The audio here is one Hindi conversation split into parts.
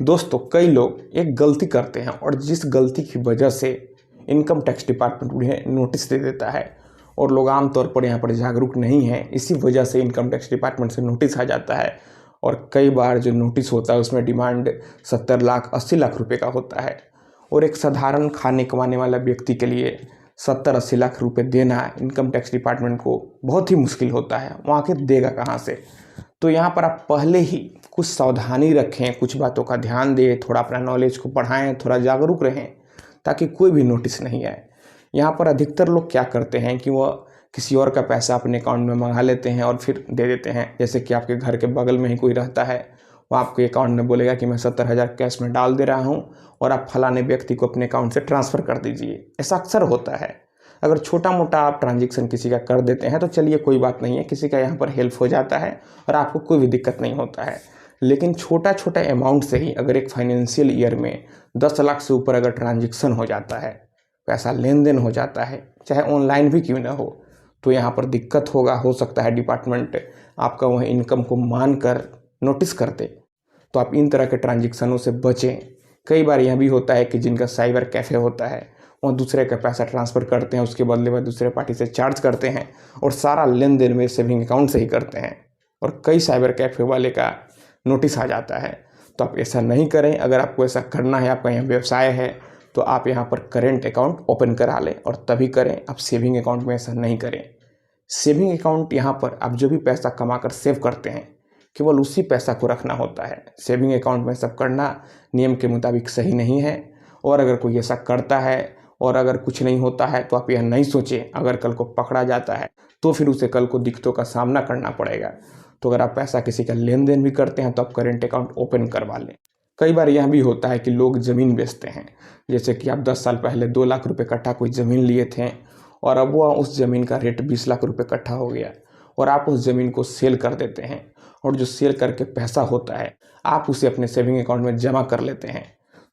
दोस्तों, कई लोग एक गलती करते हैं और जिस गलती की वजह से इनकम टैक्स डिपार्टमेंट उन्हें नोटिस दे देता है और लोग आमतौर पर यहाँ पर जागरूक नहीं हैं, इसी वजह से इनकम टैक्स डिपार्टमेंट से नोटिस आ जाता है। और कई बार जो नोटिस होता है उसमें डिमांड 70 लाख 80 लाख रुपए का होता है और एक साधारण खाने कमाने वाला व्यक्ति के लिए 70-80 लाख रुपए देना इनकम टैक्स डिपार्टमेंट को बहुत ही मुश्किल होता है। वो आखिर देगा कहाँ से? तो यहाँ पर आप पहले ही कुछ सावधानी रखें, कुछ बातों का ध्यान दें, थोड़ा अपना नॉलेज को बढ़ाएं, थोड़ा जागरूक रहें ताकि कोई भी नोटिस नहीं आए। यहाँ पर अधिकतर लोग क्या करते हैं कि वह किसी और का पैसा अपने अकाउंट में मंगा लेते हैं और फिर दे देते हैं। जैसे कि आपके घर के बगल में ही कोई रहता है, वो आपके अकाउंट में बोलेगा कि मैं 70,000 कैश में डाल दे रहा हूँ और आप फलाने व्यक्ति को अपने अकाउंट से ट्रांसफ़र कर दीजिए। ऐसा अक्सर होता है। अगर छोटा मोटा आप ट्रांजेक्शन किसी का कर देते हैं तो चलिए कोई बात नहीं है, किसी का यहाँ पर हेल्प हो जाता है और आपको कोई भी दिक्कत नहीं होता है। लेकिन छोटा छोटा अमाउंट से ही अगर एक फाइनेंशियल ईयर में 10 लाख से ऊपर अगर ट्रांजेक्शन हो जाता है, पैसा लेन देन हो जाता है, चाहे ऑनलाइन भी क्यों ना हो, तो यहाँ पर दिक्कत होगा। हो सकता है डिपार्टमेंट आपका वह इनकम को मान कर नोटिस कर दे। तो आप इन तरह के ट्रांजेक्शनों से बचें। कई बार यह भी होता है कि जिनका साइबर कैफ़े होता है वह दूसरे का पैसा ट्रांसफ़र करते हैं, उसके बदले में दूसरे पार्टी से चार्ज करते हैं और सारा लेन देन में सेविंग अकाउंट से ही करते हैं और कई साइबर कैफ़े वाले का नोटिस आ जाता है। तो आप ऐसा नहीं करें। अगर आपको ऐसा करना है, आपका यहाँ व्यवसाय है, तो आप यहाँ पर करेंट अकाउंट ओपन करा लें और तभी करें। आप सेविंग अकाउंट में ऐसा नहीं करें। सेविंग अकाउंट यहाँ पर आप जो भी पैसा कमा कर सेव करते हैं केवल उसी पैसा को रखना होता है। सेविंग अकाउंट में सब करना नियम के मुताबिक सही नहीं है। और अगर कोई ऐसा करता है और अगर कुछ नहीं होता है तो आप यह नहीं सोचें, अगर कल को पकड़ा जाता है तो फिर उसे कल को दिक्कतों का सामना करना पड़ेगा। तो अगर आप पैसा किसी का लेन देन भी करते हैं तो आप करेंट अकाउंट ओपन करवा लें। कई बार यह भी होता है कि लोग ज़मीन बेचते हैं। जैसे कि आप 10 साल पहले 2 लाख रुपए कट्ठा कोई ज़मीन लिए थे और अब वह उस ज़मीन का रेट 20 लाख रुपए कट्ठा हो गया और आप उस ज़मीन को सेल कर देते हैं और जो सेल करके पैसा होता है आप उसे अपने सेविंग अकाउंट में जमा कर लेते हैं।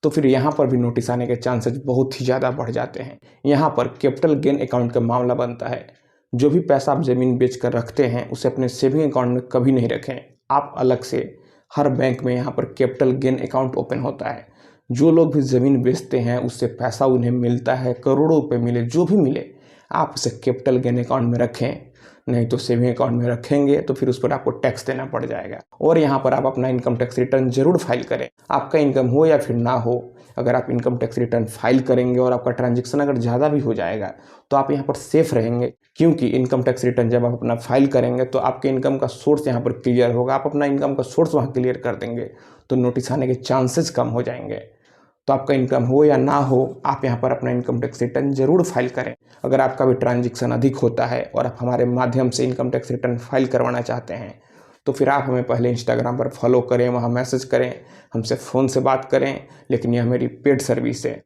तो फिर यहाँ पर भी नोटिस आने के चांसेस बहुत ही ज़्यादा बढ़ जाते हैं। यहाँ पर कैपिटल गेन अकाउंट का मामला बनता है। जो भी पैसा आप ज़मीन बेच कर रखते हैं उसे अपने सेविंग अकाउंट में कभी नहीं रखें। आप अलग से हर बैंक में यहाँ पर कैपिटल गेन अकाउंट ओपन होता है। जो लोग भी ज़मीन बेचते हैं उससे पैसा उन्हें मिलता है, करोड़ों रुपये मिले, जो भी मिले, आप उसे कैपिटल गेन अकाउंट में रखें। नहीं तो सेविंग अकाउंट में रखेंगे तो फिर उस पर आपको टैक्स देना पड़ जाएगा। और यहाँ पर आप अपना इनकम टैक्स रिटर्न जरूर फाइल करें। आपका इनकम हो या फिर ना हो, अगर आप इनकम टैक्स रिटर्न फाइल करेंगे और आपका ट्रांजेक्शन अगर ज़्यादा भी हो जाएगा तो आप यहाँ पर सेफ रहेंगे। क्योंकि इनकम टैक्स रिटर्न जब आप अपना फाइल करेंगे तो आपके इनकम का सोर्स यहाँ पर क्लियर होगा। आप अपना इनकम का सोर्स वहाँ क्लियर कर देंगे तो नोटिस आने के चांसेस कम हो जाएंगे। तो आपका इनकम हो या ना हो, आप यहाँ पर अपना इनकम टैक्स रिटर्न जरूर फाइल करें। अगर आपका भी ट्रांजैक्शन अधिक होता है और आप हमारे माध्यम से इनकम टैक्स रिटर्न फाइल करवाना चाहते हैं तो फिर आप हमें पहले इंस्टाग्राम पर फॉलो करें, वहाँ मैसेज करें, हमसे फ़ोन से बात करें। लेकिन यह मेरी पेड सर्विस है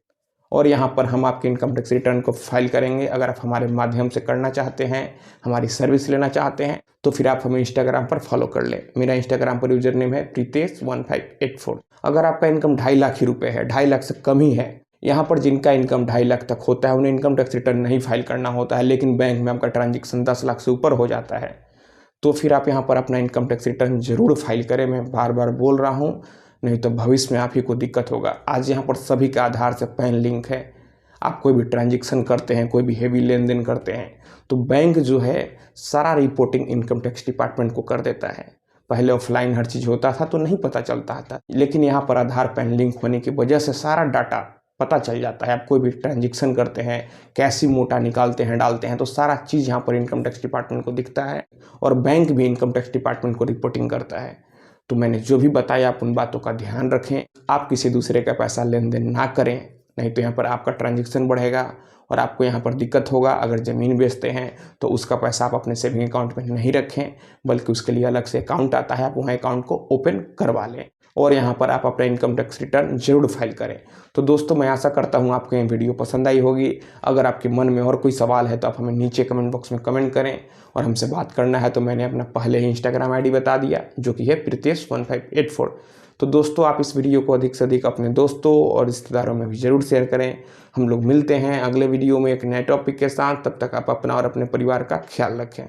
और यहाँ पर हम आपके इनकम टैक्स रिटर्न को फाइल करेंगे। अगर आप हमारे माध्यम से करना चाहते हैं, हमारी सर्विस लेना चाहते हैं, तो फिर आप हमें इंस्टाग्राम पर फॉलो कर लें। मेरा इंस्टाग्राम पर यूजर नेम है प्रीतेश1584। अगर आपका इनकम 2.5 लाख ही रुपये है, 2.5 लाख से कम ही है, यहाँ पर जिनका इनकम 2.5 लाख तक होता है उन्हें इनकम टैक्स रिटर्न नहीं फाइल करना होता है। लेकिन बैंक में आपका ट्रांजेक्शन 10 लाख से ऊपर हो जाता है तो फिर आप यहाँ पर अपना इनकम टैक्स रिटर्न जरूर फाइल करें। मैं बार बार बोल रहा हूँ, नहीं तो भविष्य में आप ही को दिक्कत होगा। आज यहाँ पर सभी का आधार से पैन लिंक है। आप कोई भी ट्रांजेक्शन करते हैं, कोई भी हेवी लेन देन करते हैं तो बैंक जो है सारा रिपोर्टिंग इनकम टैक्स डिपार्टमेंट को कर देता है। पहले ऑफलाइन हर चीज़ होता था तो नहीं पता चलता था, लेकिन यहाँ पर आधार पैन लिंक होने की वजह से सारा डाटा पता चल जाता है। आप कोई भी ट्रांजेक्शन करते हैं, कैसी मोटा निकालते हैं, डालते हैं, तो सारा चीज़ यहाँ पर इनकम टैक्स डिपार्टमेंट को दिखता है और बैंक भी इनकम टैक्स डिपार्टमेंट को रिपोर्टिंग करता है। तो मैंने जो भी बताया आप उन बातों का ध्यान रखें। आप किसी दूसरे का पैसा लेन देन ना करें, नहीं तो यहाँ पर आपका ट्रांजेक्शन बढ़ेगा और आपको यहाँ पर दिक्कत होगा। अगर ज़मीन बेचते हैं तो उसका पैसा आप अपने सेविंग अकाउंट में नहीं रखें, बल्कि उसके लिए अलग से अकाउंट आता है, आप वहाँ अकाउंट को ओपन करवा लें और यहाँ पर आप अपना इनकम टैक्स रिटर्न जरूर फाइल करें। तो दोस्तों, मैं आशा करता हूँ आपको ये वीडियो पसंद आई होगी। अगर आपके मन में और कोई सवाल है तो आप हमें नीचे कमेंट बॉक्स में कमेंट करें और हमसे बात करना है तो मैंने अपना पहले ही इंस्टाग्राम आईडी बता दिया जो कि है प्रीतेश1584। तो दोस्तों, आप इस वीडियो को अधिक से अधिक अपने दोस्तों और रिश्तेदारों में भी ज़रूर शेयर करें। हम लोग मिलते हैं अगले वीडियो में एक नए टॉपिक के साथ। तब तक आप अपना और अपने परिवार का ख्याल रखें।